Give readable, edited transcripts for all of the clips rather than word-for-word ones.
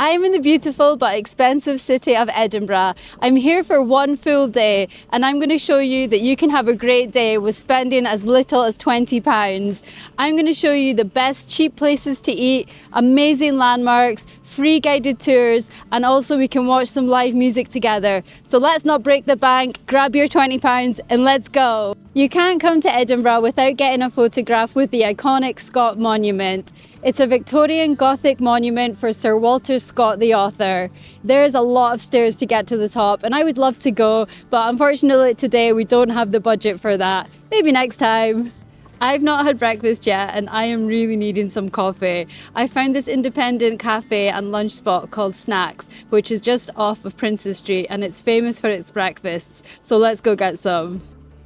I'm in the beautiful but expensive city of Edinburgh. I'm here for one full day and I'm going to show you that you can have a great day with spending as little as £20. I'm going to show you the best cheap places to eat, amazing landmarks, free guided tours, and also we can watch some live music together. So let's not break the bank, grab your £20 and let's go. You can't come to Edinburgh without getting a photograph with the iconic Scott Monument. It's a Victorian Gothic monument for Sir Walter Scott, the author. There is a lot of stairs to get to the top and I would love to go, but unfortunately today we don't have the budget for that. Maybe next time. I've not had breakfast yet and I am really needing some coffee. I found this independent cafe and lunch spot called Snax, which is just off of Princes Street and it's famous for its breakfasts. So let's go get some.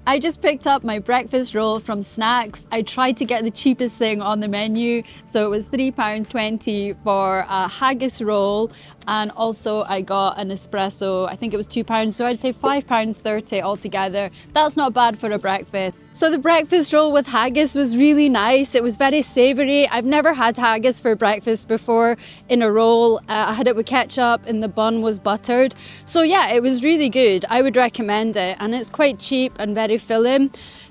I just picked up my breakfast roll from Snax. I tried to get the cheapest thing on the menu, so it was £3.20 for a haggis roll, and also I got an espresso. I think it was £2, so I'd say £5.30 altogether. That's not bad for a breakfast. So the breakfast roll with haggis was really nice. It was very savoury. I've never had haggis for breakfast before in a roll. I had it with ketchup and the bun was buttered. So yeah, it was really good. I would recommend it and it's quite cheap and very filling.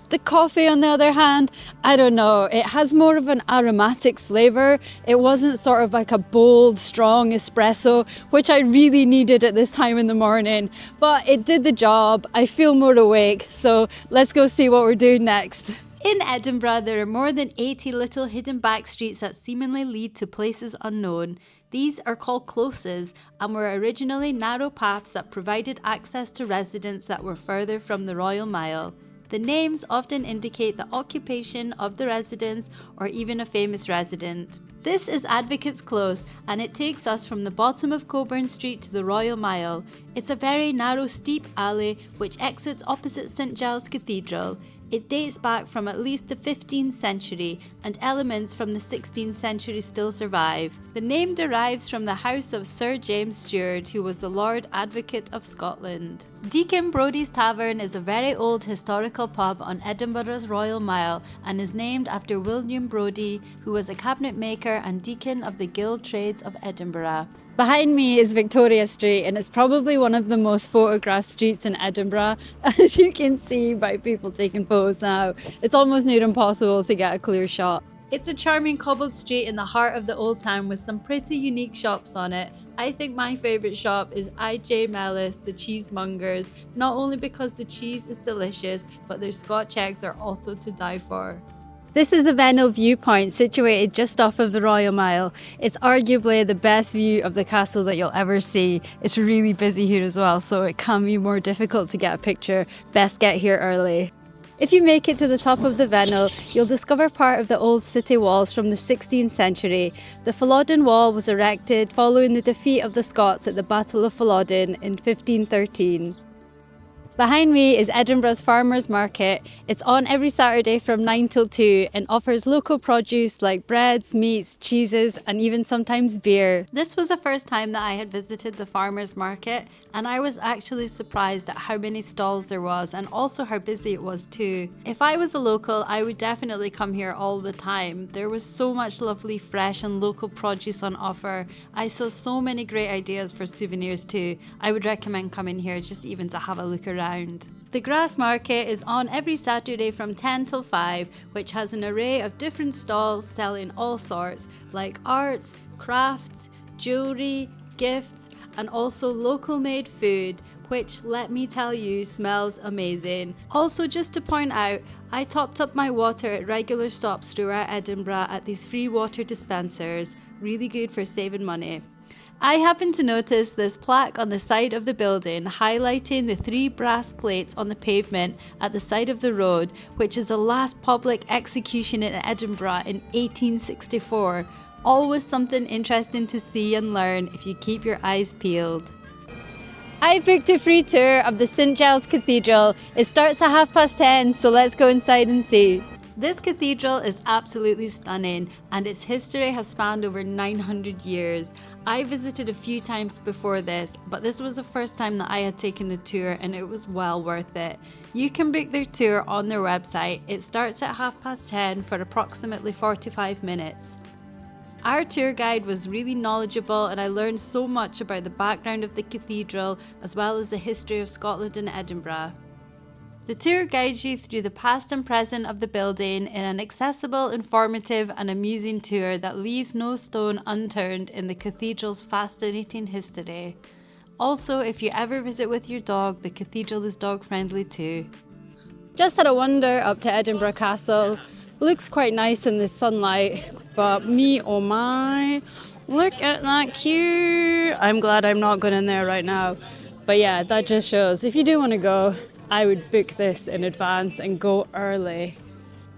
The coffee, on the other hand, I don't know, it has more of an aromatic flavour. It wasn't sort of like a bold, strong espresso, which I really needed at this time in the morning, but it did the job. I feel more awake, so let's go see what we're doing next. In Edinburgh, there are more than 80 little hidden back streets that seemingly lead to places unknown. These are called closes and were originally narrow paths that provided access to residents that were further from the Royal Mile. The names often indicate the occupation of the residence or even a famous resident. This is Advocates' Close and it takes us from the bottom of Coburn Street to the Royal Mile. It's a very narrow steep alley which exits opposite St Giles Cathedral. It dates back from at least the 15th century and elements from the 16th century still survive. The name derives from the house of Sir James Stewart, who was the Lord Advocate of Scotland. Deacon Brodie's Tavern is a very old historical pub on Edinburgh's Royal Mile and is named after William Brodie, who was a cabinet maker and deacon of the Guild Trades of Edinburgh. Behind me is Victoria Street and it's probably one of the most photographed streets in Edinburgh. As you can see by people taking photos now, it's almost near impossible to get a clear shot. It's a charming cobbled street in the heart of the old town with some pretty unique shops on it. I think my favourite shop is I.J. Mellis, the cheesemongers, not only because the cheese is delicious, but their Scotch eggs are also to die for. This is the Vennel Viewpoint, situated just off of the Royal Mile. It's arguably the best view of the castle that you'll ever see. It's really busy here as well, so it can be more difficult to get a picture. Best get here early. If you make it to the top of the Vennel, you'll discover part of the old city walls from the 16th century. The Flodden Wall was erected following the defeat of the Scots at the Battle of Flodden in 1513. Behind me is Edinburgh's Farmers Market. It's on every Saturday from 9 till 2 and offers local produce like breads, meats, cheeses and even sometimes beer. This was the first time that I had visited the Farmers Market and I was actually surprised at how many stalls there was and also how busy it was too. If I was a local, I would definitely come here all the time. There was so much lovely fresh and local produce on offer. I saw so many great ideas for souvenirs too. I would recommend coming here just even to have a look around. The Grassmarket is on every Saturday from 10 till 5, which has an array of different stalls selling all sorts, like arts, crafts, jewellery, gifts, and also local made food, which, let me tell you, smells amazing. Also, just to point out, I topped up my water at regular stops throughout Edinburgh at these free water dispensers. Really good for saving money. I happened to notice this plaque on the side of the building highlighting the 3 brass plates on the pavement at the side of the road, which is the last public execution in Edinburgh in 1864. Always something interesting to see and learn if you keep your eyes peeled. I booked a free tour of the St Giles Cathedral. It starts at 10:30, so let's go inside and see. This cathedral is absolutely stunning and its history has spanned over 900 years. I visited a few times before this, but this was the first time that I had taken the tour and it was well worth it. You can book their tour on their website. It starts at 10:30 for approximately 45 minutes. Our tour guide was really knowledgeable and I learned so much about the background of the cathedral as well as the history of Scotland and Edinburgh. The tour guides you through the past and present of the building in an accessible, informative and amusing tour that leaves no stone unturned in the cathedral's fascinating history. Also, if you ever visit with your dog, the cathedral is dog friendly too. Just had a wander up to Edinburgh Castle. Looks quite nice in the sunlight, but me oh my, look at that queue. I'm glad I'm not going in there right now. But yeah, that just shows if you do want to go, I would book this in advance and go early.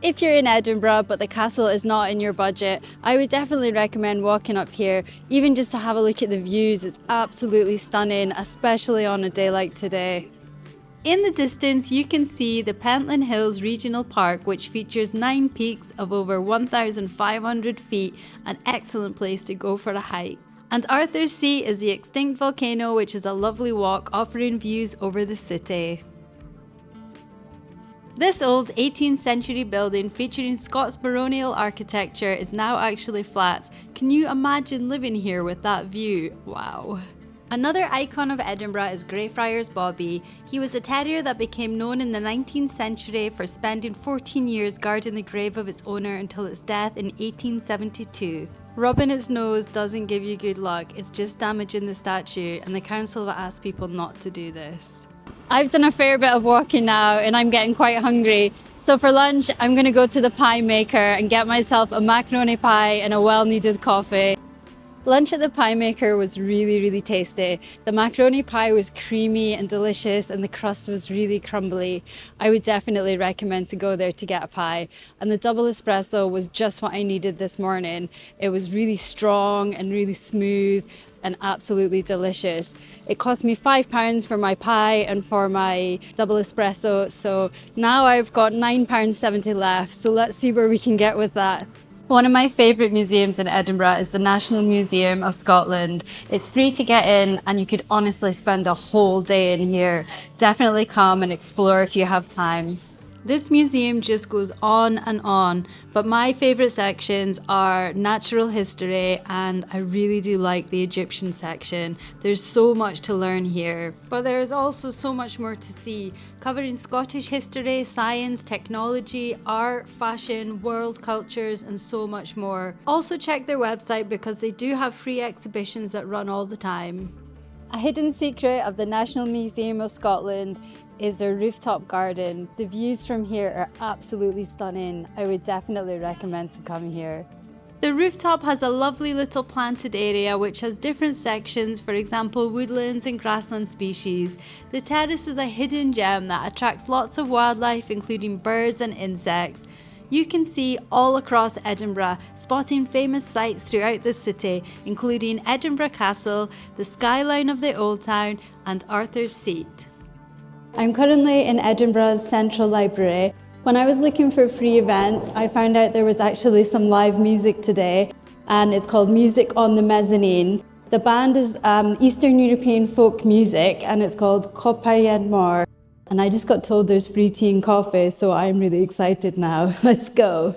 If you're in Edinburgh but the castle is not in your budget, I would definitely recommend walking up here, even just to have a look at the views. It's absolutely stunning, especially on a day like today. In the distance, you can see the Pentland Hills Regional Park, which features 9 peaks of over 1,500 feet, an excellent place to go for a hike. And Arthur's Seat is the extinct volcano, which is a lovely walk offering views over the city. This old 18th century building featuring Scots baronial architecture is now actually flats. Can you imagine living here with that view? Wow. Another icon of Edinburgh is Greyfriars Bobby. He was a terrier that became known in the 19th century for spending 14 years guarding the grave of its owner until its death in 1872. Rubbing its nose doesn't give you good luck, it's just damaging the statue, and the council have asked people not to do this. I've done a fair bit of walking now and I'm getting quite hungry. So for lunch, I'm going to go to the Piemaker and get myself a macaroni pie and a well-needed coffee. Lunch at the Piemaker was really tasty. The macaroni pie was creamy and delicious and the crust was really crumbly. I would definitely recommend to go there to get a pie. And the double espresso was just what I needed this morning. It was really strong and really smooth and absolutely delicious. It cost me £5 for my pie and for my double espresso, so now I've got £9.70 left, so let's see where we can get with that. One of my favourite museums in Edinburgh is the National Museum of Scotland. It's free to get in and you could honestly spend a whole day in here. Definitely come and explore if you have time. This museum just goes on, but my favourite sections are natural history and I really do like the Egyptian section. There's so much to learn here, but there's also so much more to see, covering Scottish history, science, technology, art, fashion, world cultures and so much more. Also check their website because they do have free exhibitions that run all the time. A hidden secret of the National Museum of Scotland is their rooftop garden. The views from here are absolutely stunning. I would definitely recommend to come here. The rooftop has a lovely little planted area which has different sections, for example woodlands and grassland species. The terrace is a hidden gem that attracts lots of wildlife including birds and insects. You can see all across Edinburgh, spotting famous sights throughout the city, including Edinburgh Castle, the skyline of the Old Town and Arthur's Seat. I'm currently in Edinburgh's Central Library. When I was looking for free events, I found out there was actually some live music today, and it's called Music on the Mezzanine. The band is Eastern European folk music, and it's called Kapelye. And I just got told there's free tea and coffee, so I'm really excited now. Let's go.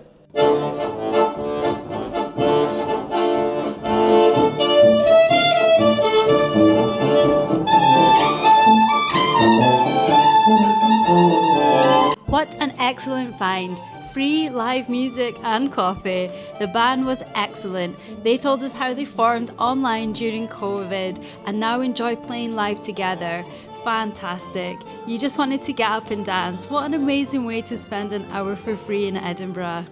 What an excellent find. Free live music and coffee. The band was excellent. They told us how they formed online during COVID and now enjoy playing live together. Fantastic. You just wanted to get up and dance. What an amazing way to spend an hour for free in Edinburgh.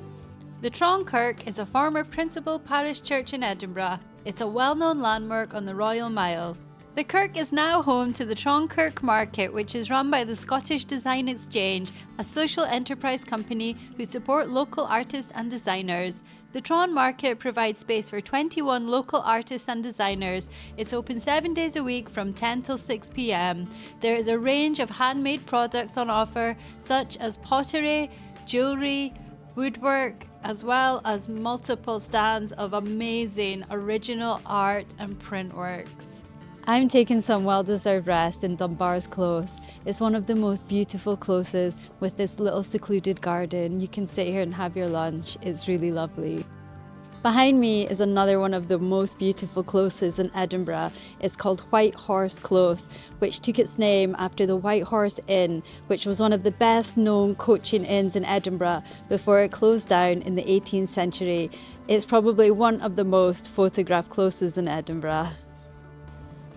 The Tron Kirk is a former principal parish church in Edinburgh. It's a well-known landmark on the Royal Mile. The Kirk is now home to the Tron Kirk Market, which is run by the Scottish Design Exchange, a social enterprise company who support local artists and designers. The Tron Market provides space for 21 local artists and designers. It's open 7 days a week from 10 till 6 p.m. There is a range of handmade products on offer, such as pottery, jewellery, woodwork, as well as multiple stands of amazing original art and print works. I'm taking some well-deserved rest in Dunbar's Close. It's one of the most beautiful closes with this little secluded garden. You can sit here and have your lunch. It's really lovely. Behind me is another one of the most beautiful closes in Edinburgh. It's called White Horse Close, which took its name after the White Horse Inn, which was one of the best known coaching inns in Edinburgh before it closed down in the 18th century. It's probably one of the most photographed closes in Edinburgh.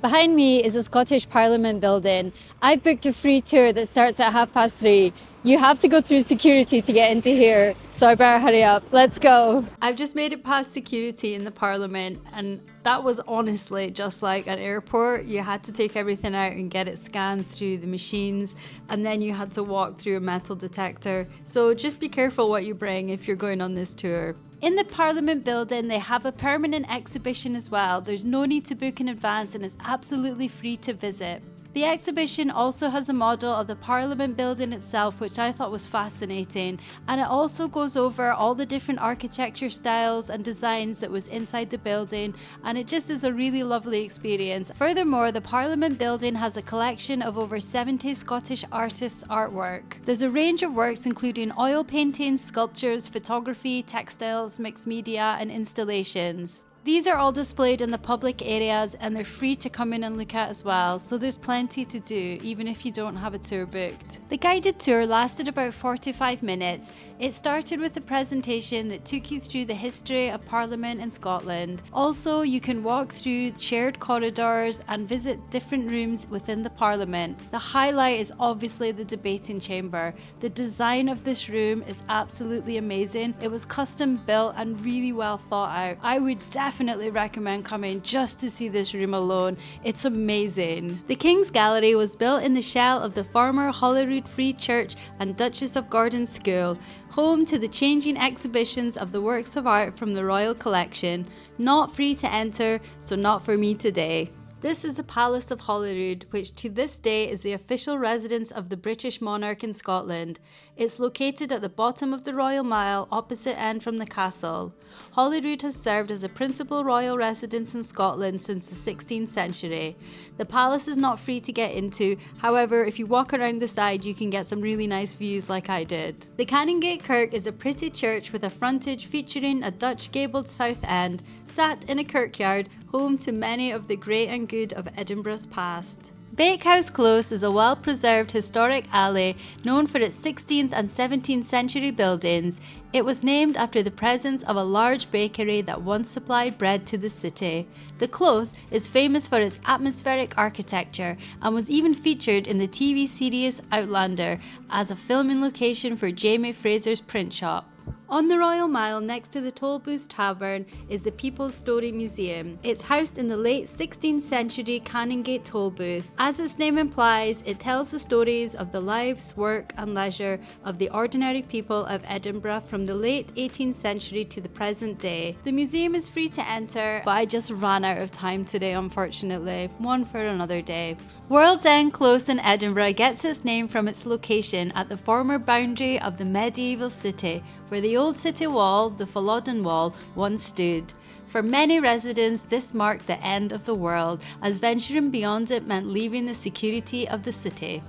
Behind me is the Scottish Parliament building. I've booked a free tour that starts at 3:30. You have to go through security to get into here, so I better hurry up. Let's go. I've just made it past security in the Parliament, and that was honestly just like an airport. You had to take everything out and get it scanned through the machines, and then you had to walk through a metal detector. So just be careful what you bring if you're going on this tour. In the Parliament building, they have a permanent exhibition as well. There's no need to book in advance and it's absolutely free to visit. The exhibition also has a model of the Parliament building itself, which I thought was fascinating, and it also goes over all the different architecture styles and designs that was inside the building, and it just is a really lovely experience. Furthermore, the Parliament building has a collection of over 70 Scottish artists' artwork. There's a range of works including oil paintings, sculptures, photography, textiles, mixed media and installations. These are all displayed in the public areas and they're free to come in and look at as well, so there's plenty to do even if you don't have a tour booked. The guided tour lasted about 45 minutes. It started with a presentation that took you through the history of Parliament in Scotland. Also, you can walk through shared corridors and visit different rooms within the Parliament. The highlight is obviously the debating chamber. The design of this room is absolutely amazing. It was custom built and really well thought out. I would definitely recommend coming just to see this room alone. It's amazing. The King's Gallery was built in the shell of the former Holyrood Free Church and Duchess of Gordon School, home to the changing exhibitions of the works of art from the royal collection. Not free to enter, so not for me today. This is the Palace of Holyrood, which to this day is the official residence of the British monarch in Scotland. It's located at the bottom of the Royal Mile, opposite end from the castle. Holyrood has served as a principal royal residence in Scotland since the 16th century. The palace is not free to get into, however, if you walk around the side you can get some really nice views like I did. The Cannongate Kirk is a pretty church with a frontage featuring a Dutch gabled south end, sat in a kirkyard, home to many of the great and good of Edinburgh's past. Bakehouse Close is a well-preserved historic alley known for its 16th and 17th century buildings. It was named after the presence of a large bakery that once supplied bread to the city. The Close is famous for its atmospheric architecture and was even featured in the TV series Outlander as a filming location for Jamie Fraser's print shop. On the Royal Mile next to the Tollbooth Tavern is the People's Story Museum. It's housed in the late 16th century Cannongate toll booth. As its name implies, it tells the stories of the lives, work and leisure of the ordinary people of Edinburgh from the late 18th century to the present day. The museum is free to enter, but I just ran out of time today unfortunately. One for another day. World's End Close in Edinburgh gets its name from its location at the former boundary of the medieval city, where the old city wall, the Flodden wall, once stood. For many residents, this marked the end of the world, as venturing beyond it meant leaving the security of the city.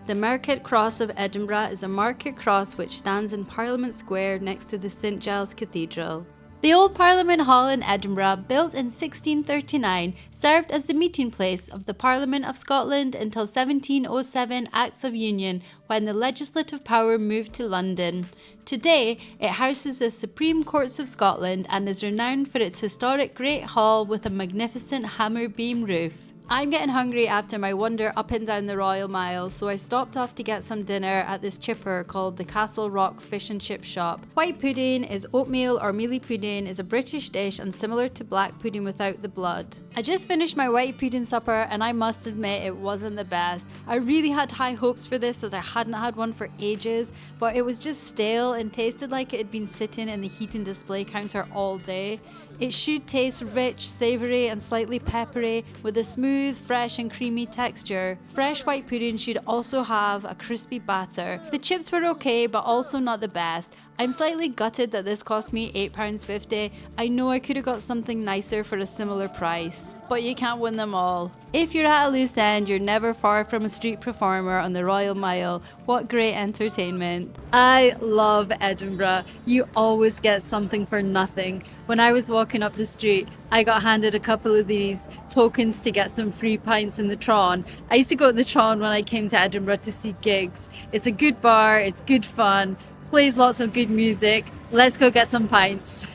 The Mercat Cross of Edinburgh is a market cross which stands in Parliament Square next to the St Giles Cathedral. The old Parliament Hall in Edinburgh, built in 1639, served as the meeting place of the Parliament of Scotland until 1707 Acts of Union, when the legislative power moved to London. Today, it houses the Supreme Courts of Scotland and is renowned for its historic Great Hall with a magnificent hammer beam roof. I'm getting hungry after my wander up and down the Royal Mile, so I stopped off to get some dinner at this chipper called the Castle Rock Fish and Chip Shop. White pudding is oatmeal or mealie pudding, is a British dish and similar to black pudding without the blood. I just finished my white pudding supper and I must admit it wasn't the best. I really had high hopes for this as I hadn't had one for ages, but it was just stale and tasted like it had been sitting in the heat and display counter all day. It should taste rich, savoury and slightly peppery with a smooth, fresh and creamy texture. Fresh white pudding should also have a crispy batter. The chips were okay but also not the best. I'm slightly gutted that this cost me £8.50. I know I could have got something nicer for a similar price, but you can't win them all. If you're at a loose end, you're never far from a street performer on the Royal Mile. What great entertainment. I love Edinburgh. You always get something for nothing. When I was walking up the street, I got handed a couple of these tokens to get some free pints in the Tron. I used to go to the Tron when I came to Edinburgh to see gigs. It's a good bar, it's good fun, plays lots of good music. Let's go get some pints.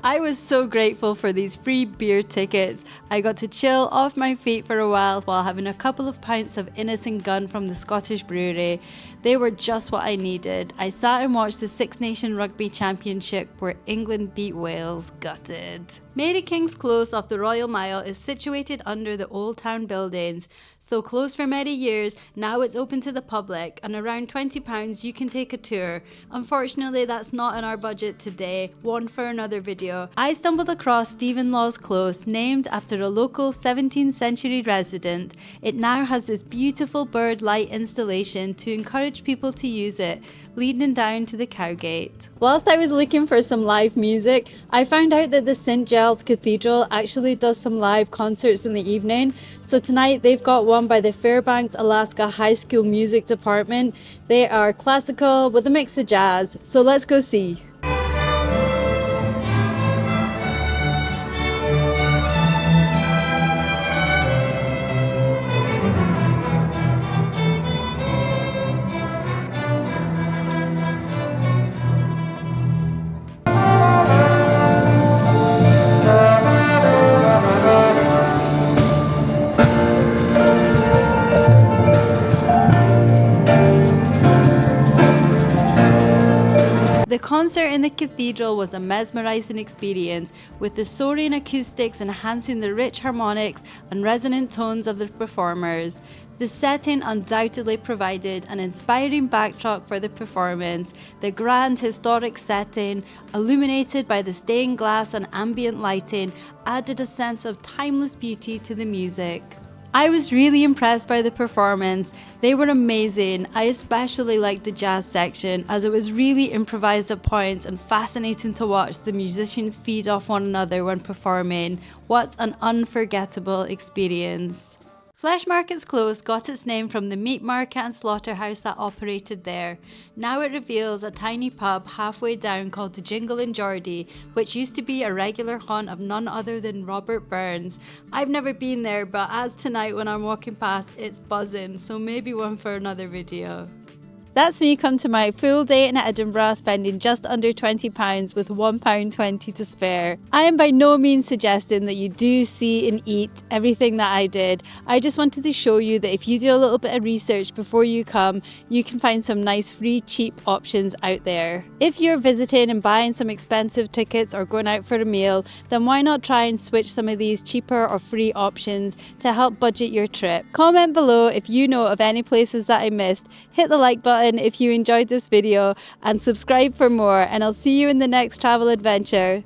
I was so grateful for these free beer tickets. I got to chill off my feet for a while having a couple of pints of Innocent Gun from the Scottish brewery. They were just what I needed. I sat and watched the Six Nation Rugby Championship where England beat Wales. Gutted. Mary King's Close off the Royal Mile is situated under the Old Town buildings. Though closed for many years, now it's open to the public and around £20 you can take a tour. Unfortunately, that's not in our budget today, one for another video. I stumbled across Stephen Law's Close, named after a local 17th century resident. It now has this beautiful bird light installation to encourage people to use it, leading down to the Cowgate. Whilst I was looking for some live music, I found out that the St Giles Cathedral actually does some live concerts in the evening. So tonight they've got one by the Fairbanks, Alaska High School Music Department. They are classical with a mix of jazz. So let's go see. The concert in the cathedral was a mesmerising experience, with the soaring acoustics enhancing the rich harmonics and resonant tones of the performers. The setting undoubtedly provided an inspiring backdrop for the performance. The grand historic setting, illuminated by the stained glass and ambient lighting, added a sense of timeless beauty to the music. I was really impressed by the performance. They were amazing. I especially liked the jazz section as it was really improvised at points and fascinating to watch the musicians feed off one another when performing. What an unforgettable experience. Flesh Market's Close got its name from the meat market and slaughterhouse that operated there. Now it reveals a tiny pub halfway down called the Jingle and Geordie, which used to be a regular haunt of none other than Robert Burns. I've never been there, but as tonight when I'm walking past, it's buzzing, so maybe one for another video. That's me come to my full day in Edinburgh, spending just under £20 with £1.20 to spare. I am by no means suggesting that you do see and eat everything that I did. I just wanted to show you that if you do a little bit of research before you come, you can find some nice free cheap options out there. If you're visiting and buying some expensive tickets or going out for a meal, then why not try and switch some of these cheaper or free options to help budget your trip. Comment below if you know of any places that I missed. Hit the like button if you enjoyed this video and subscribe for more, and I'll see you in the next travel adventure.